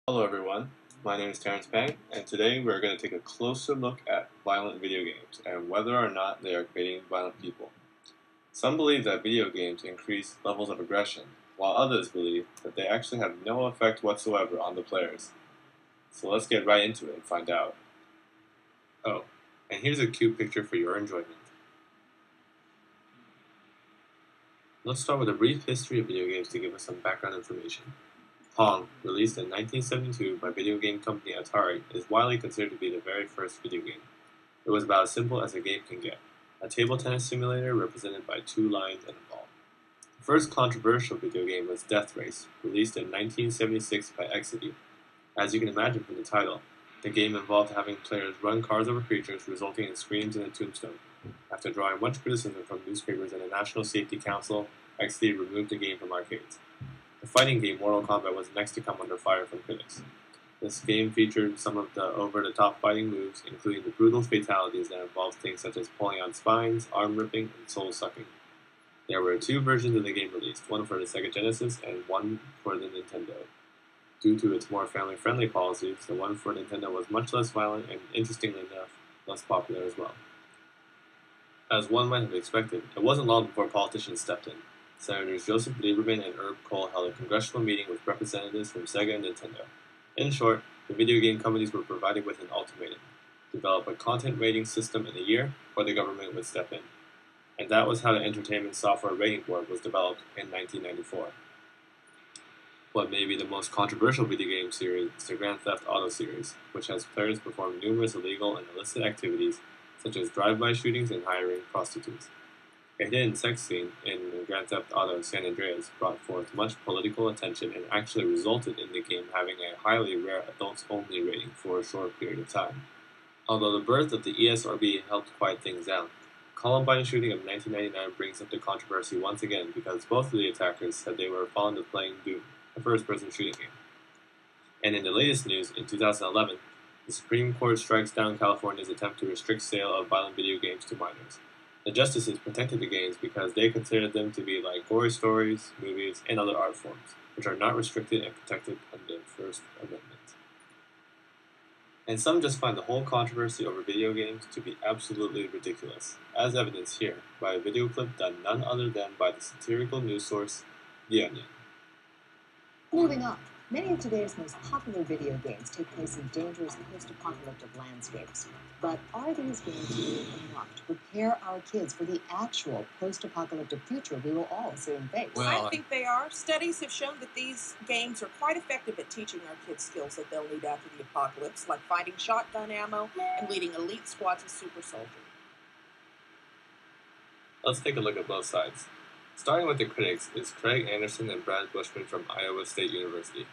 Hello everyone, my name is Terrence Pang, and today we're going to take a closer look at violent video games and whether or not they are creating violent people. Some believe that video games increase levels of aggression, while others believe that they actually have no effect whatsoever on the players. So let's get right into it and find out. Oh, and here's a cute picture for your enjoyment. Let's start with a brief history of video games to give us some background information. Pong, released in 1972 by video game company Atari, is widely considered to be the very first video game. It was about as simple as a game can get, a table tennis simulator represented by two lines and a ball. The first controversial video game was Death Race, released in 1976 by Exidy. As you can imagine from the title, the game involved having players run cars over creatures, resulting in screams and a tombstone. After drawing much criticism from newspapers and the National Safety Council, Exidy removed the game from arcades. The fighting game Mortal Kombat was next to come under fire from critics. This game featured some of the over-the-top fighting moves, including the brutal fatalities that involved things such as pulling on spines, arm ripping, and soul sucking. There were two versions of the game released, one for the Sega Genesis and one for the Nintendo. Due to its more family-friendly policies, the one for Nintendo was much less violent and, interestingly enough, less popular as well. As one might have expected, it wasn't long before politicians stepped in. Senators Joseph Lieberman and Herb Kohl held a congressional meeting with representatives from Sega and Nintendo. In short, the video game companies were provided with an ultimatum: develop a content rating system in a year, or the government would step in. And that was how the Entertainment Software Rating Board was developed in 1994. What may be the most controversial video game series is the Grand Theft Auto series, which has players perform numerous illegal and illicit activities, such as drive-by shootings and hiring prostitutes. A hidden sex scene in Grand Theft Auto San Andreas brought forth much political attention and actually resulted in the game having a highly rare adults-only rating for a short period of time. Although the birth of the ESRB helped quiet things down, Columbine shooting of 1999 brings up the controversy once again because both of the attackers said they were fond of playing Doom, a first-person shooting game. And in the latest news, in 2011, the Supreme Court strikes down California's attempt to restrict sale of violent video games to minors. The justices protected the games because they considered them to be like gory stories, movies, and other art forms, which are not restricted and protected under the First Amendment. And some just find the whole controversy over video games to be absolutely ridiculous, as evidenced here by a video clip done none other than by the satirical news source, The Onion. Moving on. Many of today's most popular video games take place in dangerous post-apocalyptic landscapes. But are these going to be enough to prepare our kids for the actual post-apocalyptic future we will all soon face? I think they are. Studies have shown that these games are quite effective at teaching our kids skills that they'll need after the apocalypse, like finding shotgun ammo and leading elite squads of super soldiers. Let's take a look at both sides. Starting with the critics is Craig Anderson and Brad Bushman from Iowa State University.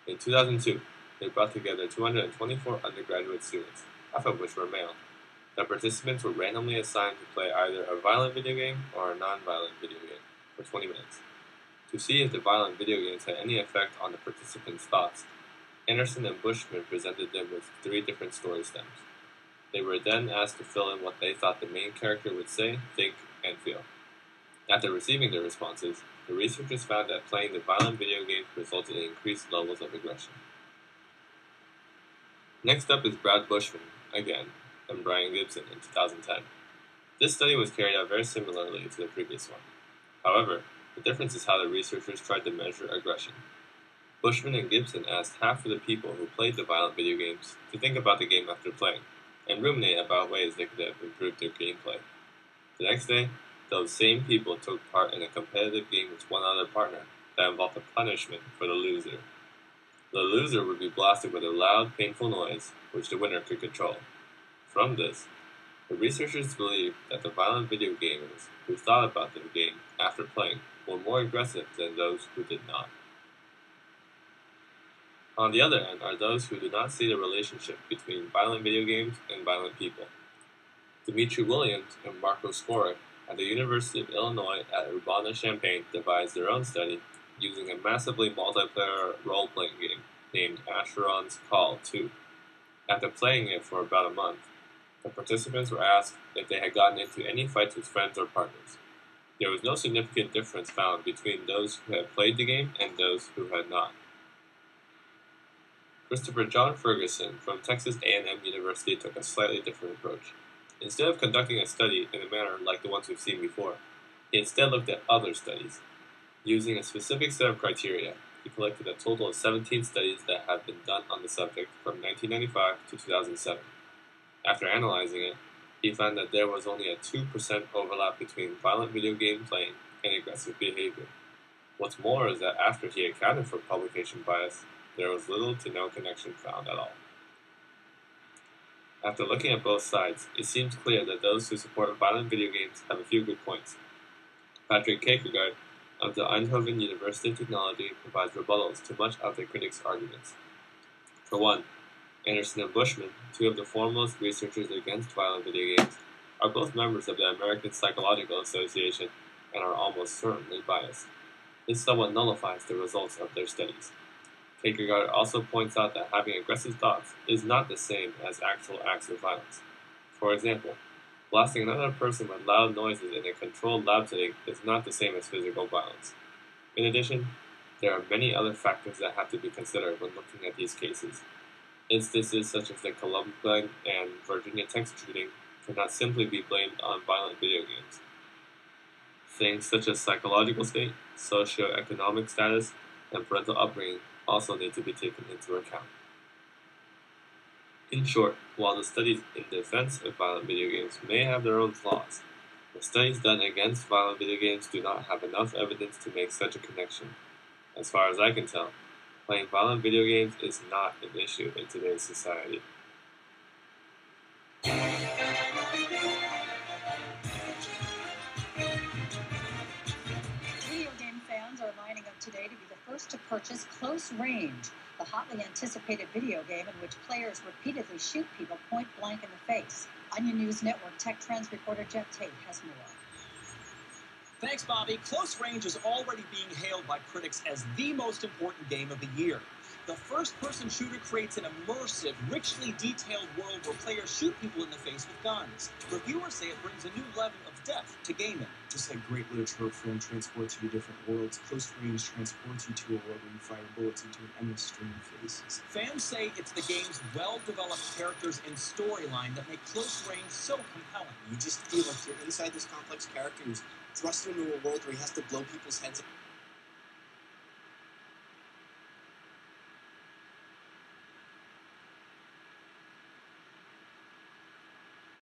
In 2002, they brought together 224 undergraduate students, half of which were male. The participants were randomly assigned to play either a violent video game or a non-violent video game for 20 minutes. To see if the violent video games had any effect on the participants' thoughts, Anderson and Bushman presented them with 3 different story stems. They were then asked to fill in what they thought the main character would say, think, and feel. After receiving their responses, the researchers found that playing the violent video games resulted in increased levels of aggression. Next up is Brad Bushman, again, and Brian Gibson in 2010. This study was carried out very similarly to the previous one. However, the difference is how the researchers tried to measure aggression. Bushman and Gibson asked half of the people who played the violent video games to think about the game after playing, and ruminate about ways they could have improved their gameplay. The next day, those same people took part in a competitive game with one other partner that involved a punishment for the loser. The loser would be blasted with a loud, painful noise, which the winner could control. From this, the researchers believe that the violent video gamers who thought about the game after playing were more aggressive than those who did not. On the other hand are those who do not see the relationship between violent video games and violent people. Dimitri Williams and Marco Skorik at the University of Illinois at Urbana-Champaign devised their own study using a massively multiplayer role-playing game named Asheron's Call 2. After playing it for about a month, the participants were asked if they had gotten into any fights with friends or partners. There was no significant difference found between those who had played the game and those who had not. Christopher John Ferguson from Texas A&M University took a slightly different approach. Instead of conducting a study in a manner like the ones we've seen before, he instead looked at other studies. Using a specific set of criteria, he collected a total of 17 studies that had been done on the subject from 1995 to 2007. After analyzing it, he found that there was only a 2% overlap between violent video game playing and aggressive behavior. What's more is that after he accounted for publication bias, there was little to no connection found at all. After looking at both sides, it seems clear that those who support violent video games have a few good points. Patrick Kierkegaard of the Eindhoven University of Technology provides rebuttals to much of the critics' arguments. For one, Anderson and Bushman, two of the foremost researchers against violent video games, are both members of the American Psychological Association and are almost certainly biased. This somewhat nullifies the results of their studies. Kierkegaard also points out that having aggressive thoughts is not the same as actual acts of violence. For example, blasting another person with loud noises in a controlled lab setting is not the same as physical violence. In addition, there are many other factors that have to be considered when looking at these cases. Instances such as the Columbine and Virginia Tech shooting cannot simply be blamed on violent video games. Things such as psychological state, socioeconomic status, and parental upbringing also need to be taken into account. In short, while the studies in defense of violent video games may have their own flaws, the studies done against violent video games do not have enough evidence to make such a connection. As far as I can tell, playing violent video games is not an issue in today's society. Video game fans are lining up today to be the first to purchase Close Range, the hotly anticipated video game in which players repeatedly shoot people point blank in the face. Onion News Network Tech Trends reporter Jeff Tate has more. Thanks, Bobby. Close Range is already being hailed by critics as the most important game of the year. The first-person shooter creates an immersive, richly detailed world where players shoot people in the face with guns. Reviewers say it brings a new level of depth to gaming. Just like great literature or film transports you to different worlds, Close Range transports you to a world where you fire bullets into an endless stream of faces. Fans say it's the game's well-developed characters and storyline that make Close Range so compelling. You just feel like you're inside this complex character who's thrust into a world where he has to blow people's heads up.